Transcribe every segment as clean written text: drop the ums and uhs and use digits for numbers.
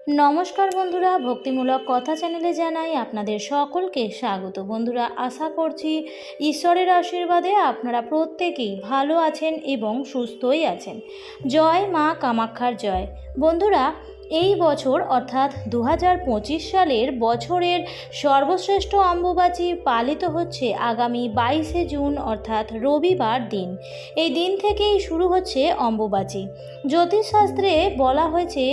নমস্কার বন্ধুরা, ভক্তিমূলক কথা চ্যানেলে জানাই আপনাদের সকলকে স্বাগত। বন্ধুরা, আশা করছি ঈশ্বরের আশীর্বাদে আপনারা প্রত্যেকেই ভালো আছেন এবং সুস্থই আছেন। জয় মা কামাখ্যার জয়। বন্ধুরা, এই বছর অর্থাৎ 2025 সালের বছরের সর্বশ্রেষ্ঠ অম্বুবাচী পালিত হচ্ছে আগামী 22শে জুন অর্থাৎ রবিবার দিন। এই দিন থেকেই শুরু হচ্ছে অম্বুবাচী। জ্যোতিষশাস্ত্রে বলা হয়েছে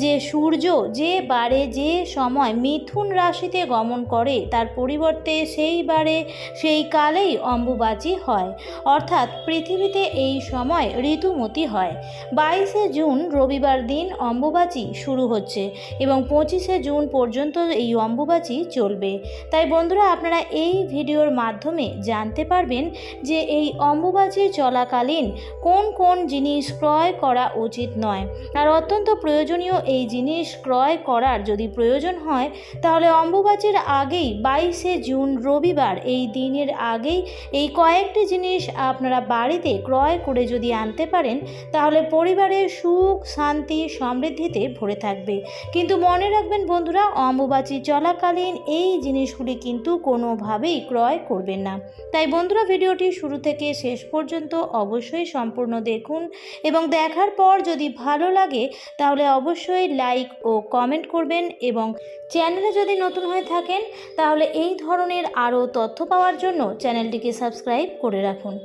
যে সূর্য যে বারে যে সময় মিথুন রাশিতে গমন করে তার পরিবর্তে সেই বারে সেই কালেই অম্বুবাচী হয়, অর্থাৎ পৃথিবীতে এই সময় ঋতুমতি হয়। 22শে জুন রবিবার দিন অম্বুবাচী শুরু হচ্ছে এবং 25শে জুন পর্যন্ত এই অম্বুবাচী চলবে। তাই বন্ধুরা, আপনারা এই ভিডিওর মাধ্যমে জানতে পারবেন যে এই অম্বুবাচী চলাকালীন কোন কোন জিনিস ক্রয় করা উচিত নয়, আর অত্যন্ত প্রয়োজনীয় এই জিনিস ক্রয় করার যদি প্রয়োজন হয় তাহলে অম্বুবাচীর আগেই 22শে জুন রবিবার এই দিনের আগেই এই কয়েকটি জিনিস আপনারা বাড়িতে ক্রয় করে যদি আনতে পারেন তাহলে পরিবারের সুখ শান্তি সমৃদ্ধিতে ভরে থাকবে। কিন্তু মনে রাখবেন বন্ধুরা, অম্বুবাচী চলাকালীন এই জিনিসগুলি কিন্তু কোনোভাবেই ক্রয় করবেন না। তাই বন্ধুরা, ভিডিওটি শুরু থেকে শেষ পর্যন্ত অবশ্যই সম্পূর্ণ দেখুন এবং দেখার পর যদি ভালো লাগে তাহলে অবশ্যই লাইক ও কমেন্ট করবেন এবং চ্যানেলে যদি নতুন হয়ে থাকেন তাহলে এই ধরনের আরও তথ্য পাওয়ার জন্য চ্যানেলটিকে সাবস্ক্রাইব করে রাখুন।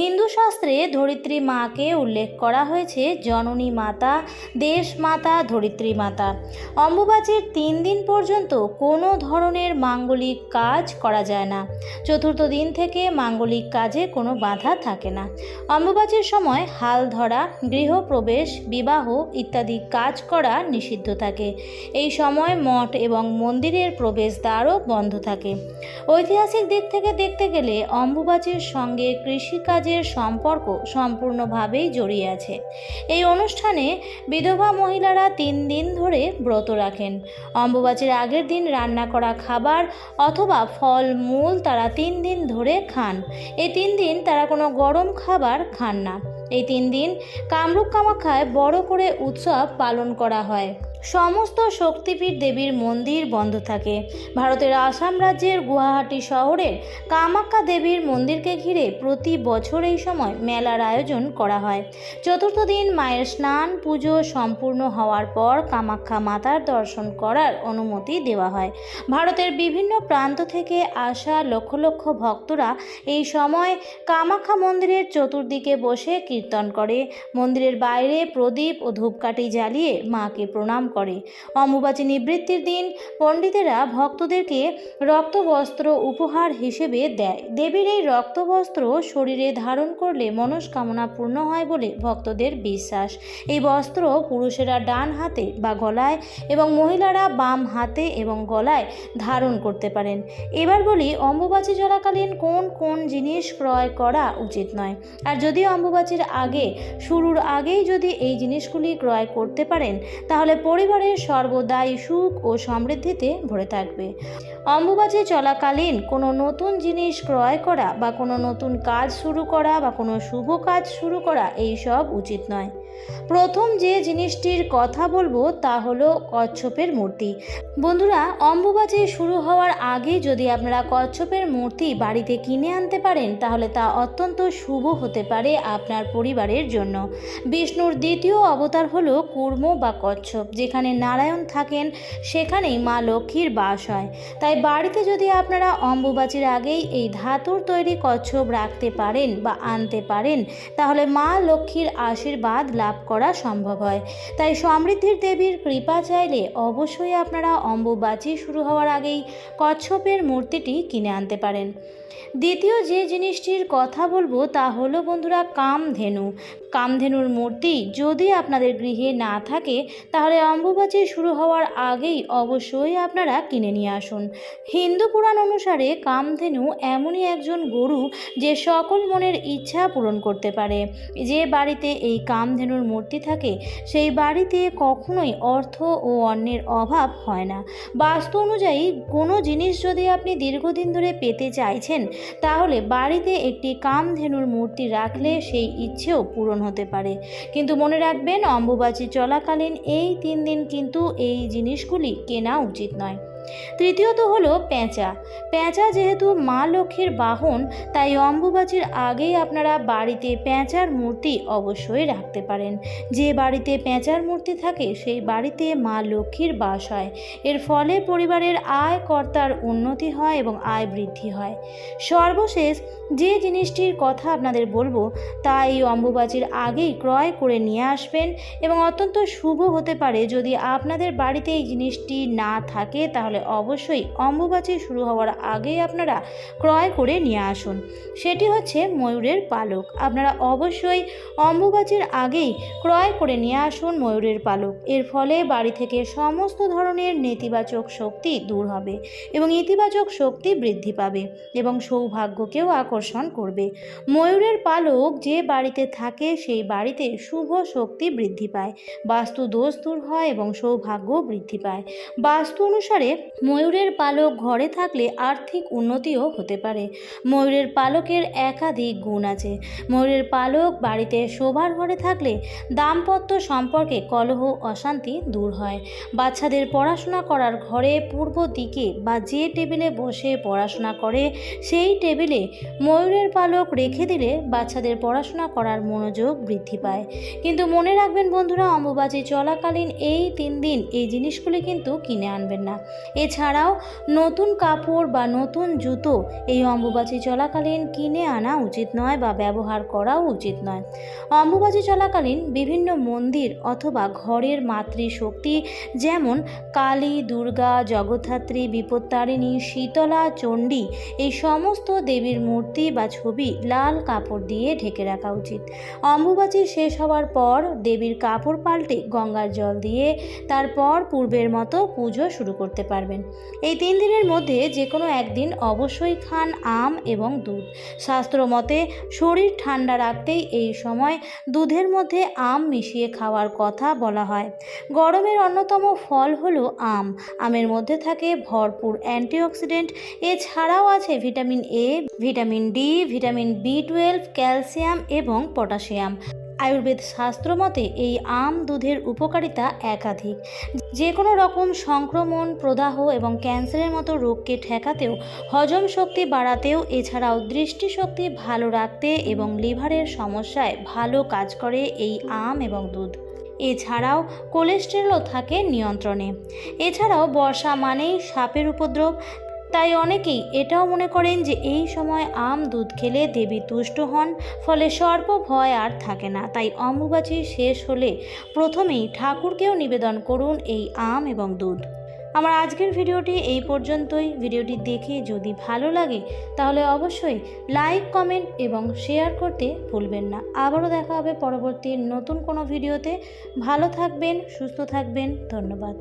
হিন্দু শাস্ত্রে ধরিত্রী মাকে উল্লেখ করা হয়েছে জননী মাতা, দেশ মাতা, ধরিত্রী মাতা। অম্বুবাচীর 3 দিন পর্যন্ত কোনো ধরনের মাঙ্গলিক কাজ করা যায় না। চতুর্থ দিন থেকে মাঙ্গলিক কাজে কোনো বাধা থাকে না। অম্বুবাচীর সময় হাল ধরা, গৃহপ্রবেশ, বিবাহ ইত্যাদি কাজ করা নিষিদ্ধ থাকে। এই সময় মঠ এবং মন্দিরের প্রবেশদ্বারও বন্ধ থাকে। ঐতিহাসিক দিক থেকে দেখতে গেলে অম্বুবাচীর সঙ্গে কৃষিকাজের সম্পর্ক সম্পূর্ণভাবেই জড়িয়ে আছে। এই অনুষ্ঠানে বিধবা মহিলারা 3 দিন ধরে ব্রত রাখেন। অম্বুবাচীর আগের দিন রান্না করা খাবার অথবা ফল মূল তারা 3 দিন ধরে খান। এই 3 দিন তারা কোনো গরম খাবার খান না। এই 3 দিন কামরূপ কামাখ্যায় বড় করে উৎসব পালন করা হয়। সমস্ত শক্তিপীঠ দেবীর মন্দির বন্ধ থাকে। ভারতের আসাম রাজ্যের গুয়াহাটি শহরের কামাখ্যা দেবীর মন্দিরকে ঘিরে প্রতি বছর এই সময় মেলার আয়োজন করা হয়। চতুর্থ দিন মায়ের স্নান পুজো সম্পূর্ণ হওয়ার পর কামাখ্যা মাতার দর্শন করার অনুমতি দেওয়া হয়। ভারতের বিভিন্ন প্রান্ত থেকে আসা লক্ষ লক্ষ ভক্তরা এই সময় কামাখ্যা মন্দিরের চতুর্দিকে বসে কীর্তন করে। মন্দিরের বাইরে প্রদীপ ও ধূপকাঠি জ্বালিয়ে মাকে প্রণাম করে। অম্বুবাচী নিবৃত্তির দিন পণ্ডিতেরা ভক্তদেরকে রক্তবস্ত্র উপহার হিসেবে দেয়। দেবীর এই রক্তবস্ত্র শরীরে ধারণ করলে মনস্কামনা পূর্ণ হয় বলে ভক্তদের বিশ্বাস। এই বস্ত্র পুরুষেরা ডান হাতে বা গলায় এবং মহিলারা বাম হাতে এবং গলায় ধারণ করতে পারেন। এবার বলি অম্বুবাচী চলাকালীন কোন কোন জিনিস ক্রয় করা উচিত নয়। আর যদি অম্বুবাচীর আগে শুরুর আগেই যদি এই জিনিসগুলি ক্রয় করতে পারেন তাহলে পরিবারের সর্বদাই সুখ ও সমৃদ্ধিতে ভরে থাকবে। অম্বুবাচী চলাকালীন কোনো নতুন জিনিস ক্রয় করা বা কোনো নতুন কাজ শুরু করা বা কোনো শুভ কাজ শুরু করা এই সব উচিত নয়। প্রথম যে জিনিসটির কথা বলবো তা হলো কচ্ছপের মূর্তি। বন্ধুরা, অম্বুবাচী শুরু হওয়ার আগে যদি আপনারা কচ্ছপের মূর্তি বাড়িতে কিনে আনতে পারেন তাহলে তা অত্যন্ত শুভ হতে পারে আপনার পরিবারের জন্য। বিষ্ণুর দ্বিতীয় অবতার হলো কূর্ম বা কচ্ছপ। যেখানে নারায়ণ থাকেন সেখানেই মা লক্ষ্মীর বাস হয়। তাই বাড়িতে যদি আপনারা অম্বুবাচীর আগেই এই ধাতুর তৈরি কচ্ছপ রাখতে পারেন বা আনতে পারেন তাহলে মা লক্ষ্মীর আশীর্বাদ লাভ করা সম্ভব হয়। তাই সমৃদ্ধির দেবীর কৃপা চাইলে অবশ্যই আপনারা অম্বুবাচী শুরু হওয়ার আগেই কচ্ছপের মূর্তিটি কিনে আনতে পারেন। দ্বিতীয় যে জিনিসটির কথা বলবো তা হলো বন্ধুরা কামধেনু। কামধেনুর মূর্তি যদি আপনাদের গৃহে না থাকে তাহলে অম্বুবাচী শুরু হওয়ার আগেই অবশ্যই আপনারা কিনে নিয়ে আসুন। হিন্দু পুরাণ অনুসারে কামধেনু এমনই একজন গরু যে সকল মনের ইচ্ছা পূরণ করতে পারে। যে বাড়িতে এই কামধেনুর মূর্তি থাকে সেই বাড়িতে কখনোই অর্থ ও অন্নের অভাব হয় না। বাস্তু অনুযায়ী কোনো জিনিস যদি আপনি দীর্ঘদিন ধরে পেতে চাইছেন তাহলে বাড়িতে একটি কামধেনুর মূর্তি রাখলে সেই ইচ্ছেও পূরণ হতে পারে। কিন্তু মনে রাখবেন, অম্বুবাচী চলাকালীন এই 3 দিন কিন্তু এই জিনিসগুলি কেনা উচিত নয়। তৃতীয়ত হলো পেঁচা। পেঁচা যেহেতু মা লক্ষ্মীর বাহন, তাই অম্বুবাচীর আগেই আপনারা বাড়িতে পেঁচার মূর্তি অবশ্যই রাখতে পারেন। যে বাড়িতে পেঁচার মূর্তি থাকে সেই বাড়িতে মা লক্ষ্মীর বাস হয়। এর ফলে পরিবারের আয় কর্তার উন্নতি হয় এবং আয় বৃদ্ধি হয়। সর্বশেষ যে জিনিসটির কথা আপনাদের বলবো তা এই অম্বুবাচীর আগেই ক্রয় করে নিয়ে আসবেন এবং অত্যন্ত শুভ হতে পারে। যদি আপনাদের বাড়িতে এই জিনিসটি না থাকে তাহলে অবশ্যই অম্বুবাচী শুরু হওয়ার আগেই আপনারা ক্রয় করে নিয়ে আসুন। সেটি হচ্ছে ময়ূরের পালক। আপনারা অবশ্যই অম্বুবাচীর আগেই ক্রয় করে নিয়ে আসুন ময়ূরের পালক। এর ফলে বাড়ি থেকে সমস্ত ধরনের নেতিবাচক শক্তি দূর হবে এবং ইতিবাচক শক্তি বৃদ্ধি পাবে এবং সৌভাগ্যকেও আকর্ষণ করবে। ময়ূরের পালক যে বাড়িতে থাকে সেই বাড়িতে শুভ শক্তি বৃদ্ধি পায়, বাস্তু দোষ দূর হয় এবং সৌভাগ্য বৃদ্ধি পায়। বাস্তু অনুসারে ময়ূরের পালক ঘরে থাকলে আর্থিক উন্নতিও হতে পারে। ময়ূরের পালকের একাধিক গুণ আছে। ময়ূরের পালক বাড়িতে শোবার ঘরে থাকলে দাম্পত্য সম্পর্কে কলহ অশান্তি দূর হয়। বাচ্চাদের পড়াশোনা করার ঘরে পূর্ব দিকে বা যে টেবিলে বসে পড়াশোনা করে সেই টেবিলে ময়ূরের পালক রেখে দিলে বাচ্চাদের পড়াশোনা করার মনোযোগ বৃদ্ধি পায়। কিন্তু মনে রাখবেন বন্ধুরা, অম্বুবাচী চলাকালীন এই 3 দিন এই জিনিসগুলি কিন্তু কিনে আনবেন না। এছাড়াও নতুন কাপড় বা নতুন জুতো এই অম্বুবাচী চলাকালীন কিনে আনা উচিত নয় বা ব্যবহার করাও উচিত নয়। অম্বুবাচী চলাকালীন বিভিন্ন মন্দির অথবা ঘরের মাতৃশক্তি যেমন কালী, দুর্গা, জগদ্ধাত্রী, বিপত্তারিণী, শীতলা, চণ্ডী এই সমস্ত দেবীর মূর্তি বা ছবি লাল কাপড় দিয়ে ঢেকে রাখা উচিত। অম্বুবাচী শেষ হওয়ার পর দেবীর কাপড় পাল্টে গঙ্গার জল দিয়ে তারপর পূর্বের মতো পুজো শুরু করতে পারবেন। এই 3 দিনের মধ্যে যে কোনো একদিন অবশ্যই খান আম এবং দুধ। শাস্ত্র মতে শরীর ঠান্ডা রাখতেই এই সময় দুধের মধ্যে আম মিশিয়ে খাওয়ার কথা বলা হয়। গরমের অন্যতম ফল হলো আম। আমের মধ্যে থাকে ভরপুর অ্যান্টিঅক্সিডেন্ট। এছাড়াও আছে vitamin A, vitamin D, vitamin বি12, ক্যালসিয়াম এবং পটাশিয়াম। আয়ুর্বেদ শাস্ত্র মতে এই আম দুধের উপকারিতা একাধিক। যে কোনো রকম সংক্রমণ, প্রদাহ এবং ক্যান্সারের মতো রোগকে ঠেকাতেও, হজম শক্তি বাড়াতেও, এছাড়াও দৃষ্টিশক্তি ভালো রাখতে এবং লিভারের সমস্যায় ভালো কাজ করে এই আম এবং দুধ। এছাড়াও কোলেস্টেরলও থাকে নিয়ন্ত্রণে। এছাড়াও বর্ষা মানেই সাপের উপদ্রব, তাই অনেকেই এটাও মনে করেন যে এই সময় আম দুধ খেলে দেবী তুষ্ট হন, ফলে সর্প ভয় আর থাকে না। তাই অম্বুবাচী শেষ হলে প্রথমেই ঠাকুরকেও নিবেদন করুন এই আম এবং দুধ। আমার আজকের ভিডিওটি এই পর্যন্তই। ভিডিওটি দেখে যদি ভালো লাগে তাহলে অবশ্যই লাইক, কমেন্ট এবং শেয়ার করতে ভুলবেন না। আবারও দেখা হবে পরবর্তী নতুন কোনো ভিডিওতে। ভালো থাকবেন, সুস্থ থাকবেন। ধন্যবাদ।